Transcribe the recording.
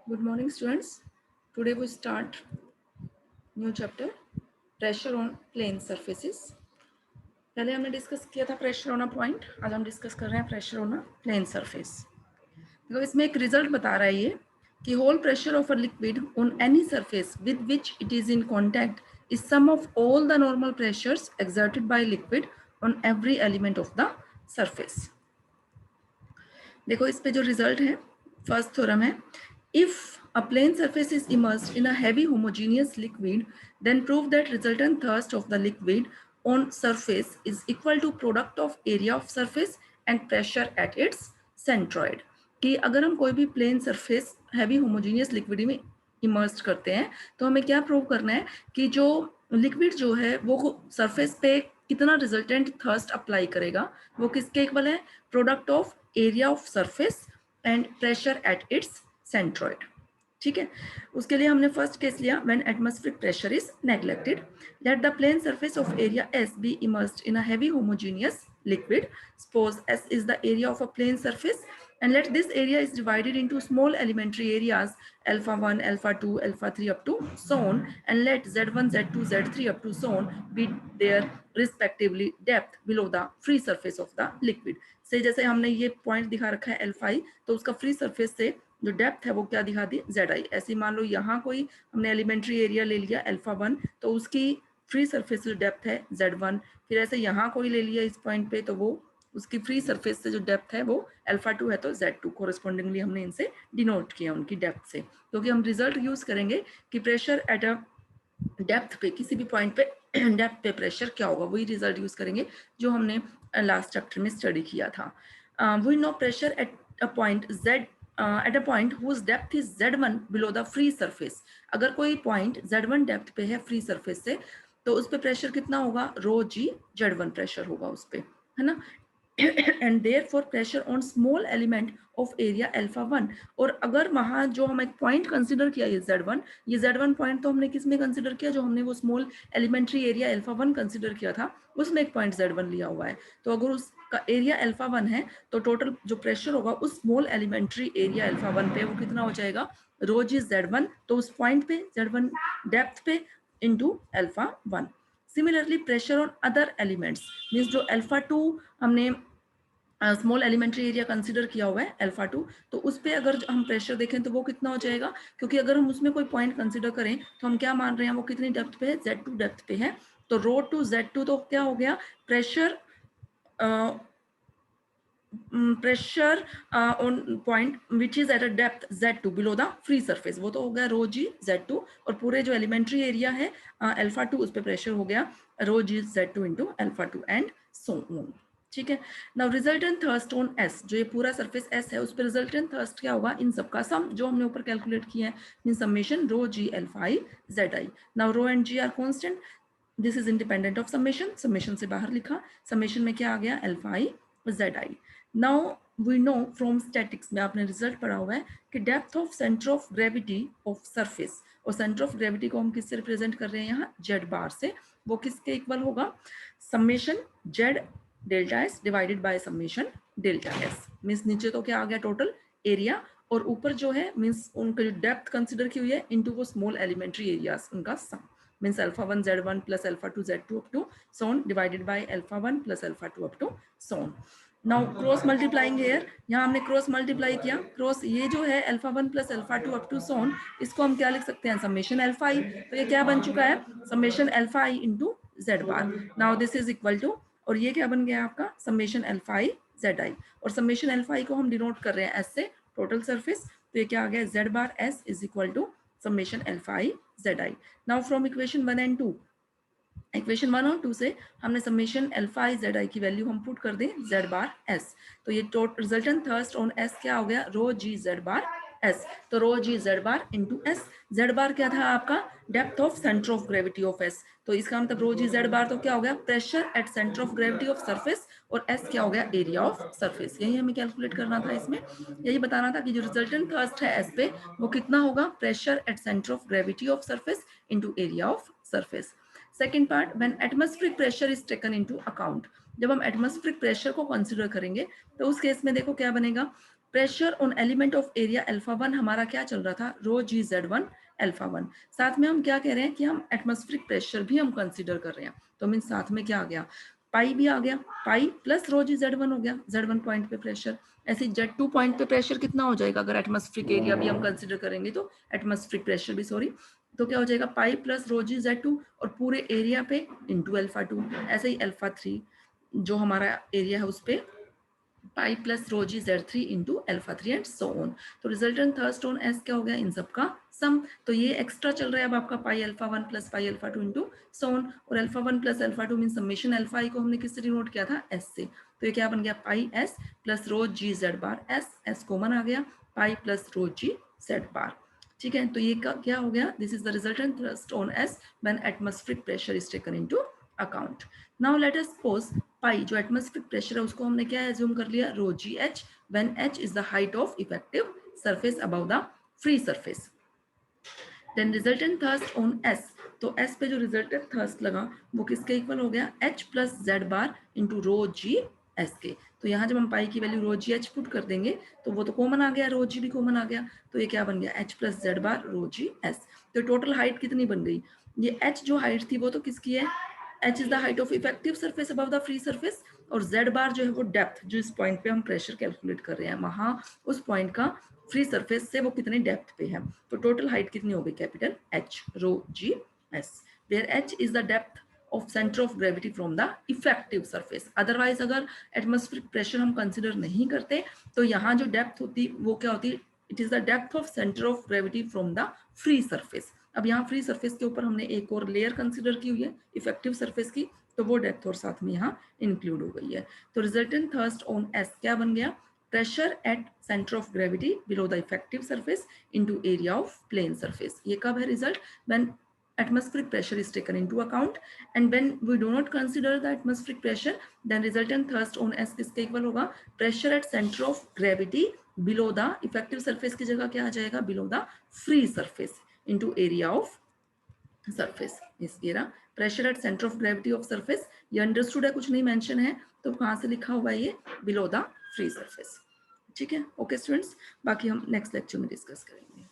Good morning, students. Today we start new chapter, pressure on plane surfaces. पहले हमने discuss किया था pressure on a point, आज हम डिस्कस कर रहे हैं pressure on a plane surface. तो इसमें एक रिजल्ट बता रहा है ये कि whole pressure of a liquid on any surface with which it is in contact is sum of all the normal pressures exerted by liquid on every element of the surface. देखो इस पे जो result है, first theorem है, if a plane surface is immersed in a heavy homogeneous liquid, then prove that resultant thrust of the liquid on surface is equal to product of area of surface and pressure at its centroid। कि अगर हम कोई भी plane surface heavy homogeneous liquid में immersed करते हैं तो हमें क्या प्रूव करना है कि जो लिक्विड जो है वो सरफेस पे कितना रिजल्टेंट थर्स्ट अप्लाई करेगा, वो किसके इक्वल है, product of area of surface and pressure at its centroid. ठीक है, उसके लिए हमने फर्स्ट केस लिया, when atmospheric pressure is neglected, let the plane surface of area S be immersed in a heavy homogeneous liquid. Suppose S is the area of a plane surface and let this area is divided into small elementary areas alpha 1, alpha 2, alpha 3 up to so on, and let Z1, Z2, Z3 up to so on be their respectively depth below the free surface of the liquid। से जैसे हमने ये point दिखा रखा है alpha आई, तो उसका free surface से जो डेप्थ है वो क्या दिखा दी, जेड आई। ऐसे मान लो यहाँ कोई हमने एलिमेंट्री एरिया ले लिया अल्फा 1, तो उसकी फ्री सरफेस जो डेप्थ है Z1, फिर ऐसे यहाँ कोई ले लिया इस पॉइंट पे तो वो उसकी फ्री सरफेस से जो डेप्थ है वो अल्फा 2 है, तो Z2 कोरेस्पॉन्डिंगली हमने इनसे डिनोट किया उनकी डेप्थ से, क्योंकि हम रिजल्ट यूज करेंगे कि प्रेशर एट अ डेप्थ पे किसी भी पॉइंट पे डेप्थ पे प्रेशर क्या होगा, वही रिजल्ट यूज करेंगे जो हमने लास्ट चैप्टर में स्टडी किया था। We know pressure at a point Z at a point whose depth is Z1 below the free surface। अगर कोई पॉइंट Z1 डेप्थ पे है फ्री सरफेस से तो उस पे प्रेशर कितना होगा, रो जी Z1 प्रेशर होगा उस पे, है ना। And therefore pressure on small element of area alpha 1। और अगर वहाँ जो हम एक पॉइंट कंसिडर किया ये Z1, ये Z1 पॉइंट तो हमने किस में कंसिडर किया, जो हमने वो small elementary area alpha 1 consider किया था उसमें एक पॉइंट Z1 लिया हुआ है। तो अगर उसका एरिया अल्फा 1 है तो टोटल जो प्रेशर होगा उस स्मॉल एलिमेंट्री एरिया अल्फा 1 पे वो कितना हो जाएगा, रो जी Z1, तो उस पॉइंट पे Z1 डेप्थ पे into alpha 1। Similarly pressure on other elements means जो अल्फा 2 हमने स्मॉल एलिमेंट्री एरिया कंसिडर किया हुआ है अल्फा 2, तो उस पर अगर हम प्रेशर देखें तो वो कितना हो जाएगा, क्योंकि अगर हम उसमें कोई पॉइंट कंसिडर करें तो हम क्या मान रहे हैं, वो कितनी डेप्थ पे है, Z2 डेप्थ पे है। तो रो टू Z2 तो क्या हो गया, pressure pressure on point which is at a depth Z2 below the free surface, वो तो हो गया रो जी Z2, और पूरे जो एलिमेंट्री एरिया है अल्फा 2 उस पर प्रेशर हो गया rho g Z2 into alpha 2 and so on. ठीक है, now resultant thrust on S, जो ये पूरा सरफेस S है उस पर रिजल्टेंट थर्स्ट क्या होगा, इन सबका सम जो हमने ऊपर कैलकुलेट किया है, mean summation rho g alpha i z i. Now rho and g are constant, this is independent of summation, summation से बाहर लिखा, समेशन में क्या आ गया, alpha i z i. Now we know from statics में आपने रिजल्ट पढ़ा हुआ है कि depth of centre of gravity of surface, और सेंटर ऑफ ग्रेविटी को हम किससे रिप्रेजेंट कर रहे हैं यहाँ, जेड बार से, वो किसके इक्वल होगा, summation Z delta S divided by summation delta S. Means नीचे तो क्या आ गया टोटल एरिया, और ऊपर जो है मीन्स उनका जो डेप्थ कंसिडर की हुई है इनटू वो स्मॉल एलिमेंट्री एरियाज उनका sum, means alpha 1 Z1 plus alpha 2 Z2 up to so on divided by alpha 1 plus alpha 2 up to so on. Now cross multiplying here, यहाँ हमने क्रॉस मल्टीप्लाई किया, क्रॉस ये जो है alpha 1 plus alpha 2 up to so on, इसको हम क्या लिख सकते हैं, समेशन अल्फा आई, तो ये क्या बन चुका है, summation alpha i into z bar. Now this is equal to, और ये क्या बन गया आपका, summation alpha i z i, और समेशन अल्फा आई को हम डिनोट कर रहे हैं एस से, टोटल सरफेस, तो ये क्या आ गया, z bar S is equal to summation alpha i z i. Now from equation 1 and 2, equation 1 और 2 से हमने summation alpha i z i की वैल्यू हम पुट कर दें जेड बार एस, तो ये total resultant thrust on S क्या हो गया, rho g z bar S, तो rho g z bar into S, z bar क्या था आपका, depth of centre of gravity of S, तो इसका मतलब रो जी जेड बार तो क्या हो गया, pressure at centre of gravity of surface, और एस क्या हो गया, एरिया ऑफ सरफेस। यही हमें कैलकुलेट करना था इसमें, यही बताना था कि जो रिजल्टेंट थर्स्ट है एस पे वो कितना होगा, pressure at centre of gravity of surface into area of surface. Second part, when atmospheric pressure is taken into account, जब हम एटमॉस्फेरिक प्रेशर को कंसीडर करेंगे तो उस केस में देखो क्या बनेगा, pressure on element of area alpha 1 हमारा क्या चल रहा था, रो जी Z1 अल्फा 1। साथ में हम क्या कह रहे हैं कि हम एटमॉस्फेरिक प्रेशर भी हम कंसीडर कर रहे हैं, तो मीन साथ में क्या आ गया, पाई भी आ गया, पाई प्लस रो जी Z1 हो गया, Z1 पॉइंट पे प्रेशर। ऐसे Z2 पॉइंट पे प्रेशर कितना हो जाएगा, अगर एटमॉस्फेरिक एरिया भी हम कंसीडर करेंगे तो एटमॉस्फेरिक प्रेशर भी, सॉरी, तो क्या हो जाएगा पाई प्लस रो जी Z2 और पूरे एरिया पे इंटू अल्फा 2। ऐसे ही अल्फा 3 जो हमारा एरिया है उस पे pi plus rho g Z3 into alpha 3 and so on. तो रिजल्टेंट थर्स्ट ऑन एस क्या हो गया, इन सब का सम। तो ये एक्स्ट्रा चल रहा है अब आपका pi alpha 1 plus pi alpha 2 into so on, और alpha 1 plus alpha 2 mean summation alpha i को हमने किससे डिनोट किया था, एस से। तो ये क्या बन गया, पाई S plus rho g z bar, S S common आ गया, पाई प्लस रो जी जेड बार। ठीक है, तो ये क्या हो गया, this is the resultant thrust on S when atmospheric pressure is taken into account. Now let us suppose pi जो atmospheric pressure है उसको हमने क्या एज्यूम कर लिया, rho g h when h is the height of effective surface above the free surface. Then resultant thrust on S, तो S पे जो रिजल्टेंट थर्स्ट लगा वो किसके इक्वल हो गया, H plus Z bar into rho g S के। तो यहाँ जब हम पाई की वैल्यू रो जी एच पुट कर देंगे तो वो तो कॉमन आ गया, रो जी भी कॉमन आ गया, तो ये क्या बन गया, एच प्लस जेड बार रो जी एस। तो टोटल हाइट कितनी बन गई, ये एच जो हाइट थी वो तो किसकी है, H is the height of effective surface above the free surface, और जेड बार जो है वो डेप्थ, जो इस पॉइंट पे हम प्रेशर कैलकुलेट कर रहे हैं वहां उस पॉइंट का फ्री सरफेस से वो कितने डेप्थ पे है। तो टोटल हाइट कितनी हो गई, capital H rho g S, where H is the depth of centre of gravity from the effective surface. Otherwise अगर एटमॉस्फेरिक प्रेशर हम कंसिडर नहीं करते तो यहाँ जो डेप्थ होती वो क्या होती, it is the depth of centre of gravity from the free surface. अब यहाँ फ्री सरफेस के ऊपर हमने एक और लेयर कंसिडर की हुई है इफेक्टिव सरफेस की, तो वो डेप्थ और साथ में यहाँ इंक्लूड हो गई है। तो रिजल्टेंट थर्स्ट ऑन एस क्या बन गया, pressure at center of gravity below the effective surface into area of plane surface। ये कब है result, when atmospheric pressure is taken into account, and when we do not consider the atmospheric pressure then resultant thrust on S किसके equal होगा, pressure at center of gravity below the effective surface की जगह क्या आ जाएगा, below the free surface into area of surface. इसके ना pressure at centre of gravity of surface, ये understood है, कुछ नहीं मेंशन है, तो कहाँ से लिखा हुआ है ये, बिलो द फ्री सरफेस। ठीक है, ओके स्टूडेंट्स, बाकी हम नेक्स्ट लेक्चर में डिस्कस करेंगे।